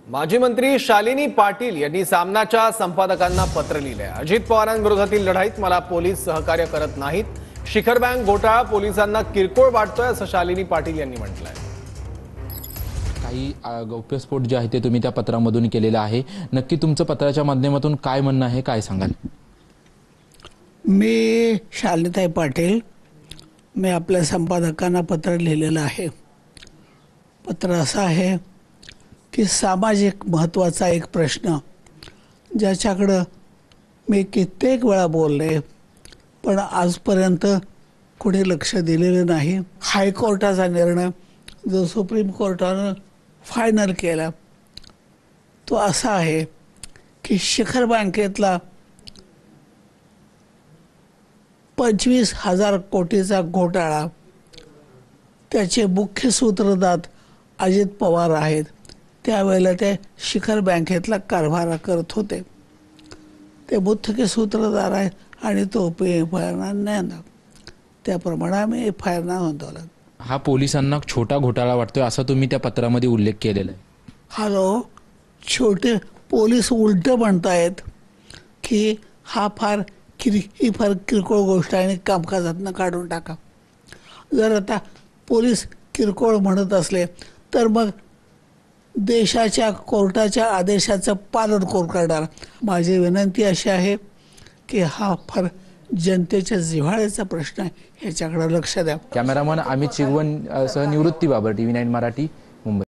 माजी मंत्री शालिनी पाटील यांनी सामनाच्या संपादकांना पत्र लिहिले। अजित पवारांविरोधातील लढाईत मला पोलीस सहकार्य करत नाहीत। शिखर बँक घोटाळा पोलिसांना किरकोळ वाटतोय असं शालिनी पाटील यांनी म्हटलंय। काही गौप्यस्फोट जे आहे ते तुम्ही त्या पत्रामधून केलेला आहे, नक्की तुमचं पत्राच्या माध्यमातून काय म्हणणं आहे, काय सांगाल? मी शालिनीताई पाटील, मी आपल्या संपादकांना पत्र लिहिलेलं आहे। पत्र असं आहे की सामाजिक महत्त्वाचा एक प्रश्न ज्याच्याकडं मी कित्येक वेळा बोलले, पण आजपर्यंत कोणी लक्ष दिलेलं नाही। हायकोर्टाचा निर्णय जो सुप्रीम कोर्टानं फायनल केला तो असा आहे की शिखर बँकेतला 25,000 कोटीचा घोटाळा त्याचे मुख्य सूत्रधार अजित पवार आहेत। त्यावेळेला ते शिखर बँकेतला कारभार करत होते, ते मुख्य सूत्रधार आहेत आणि तो एफ.आय.आर. नाही, त्याप्रमाणे आम्ही एफ.आय.आर. नोंदवला। हा पोलिसांना छोटा घोटाळा वाटतोय असा तुम्ही त्या पत्रामध्ये उल्लेख केलेला आहे। छोटे पोलीस उलट म्हणतायत की ही फार किरकोळ गोष्ट आहे आणि कामकाजातनं काढून टाका। जर आता पोलीस किरकोळ म्हणत असले तर मग देशाच्या कोर्टाच्या आदेशाचं पालन कोण करणार? माझी विनंती अशी आहे की हा फार जनतेच्या जिव्हाळ्याचा प्रश्न आहे, ह्याच्याकडे लक्ष द्या। कॅमेरामन अमित चिगवन सह निवृत्ती बाबर, TV9 मराठी, मुंबई।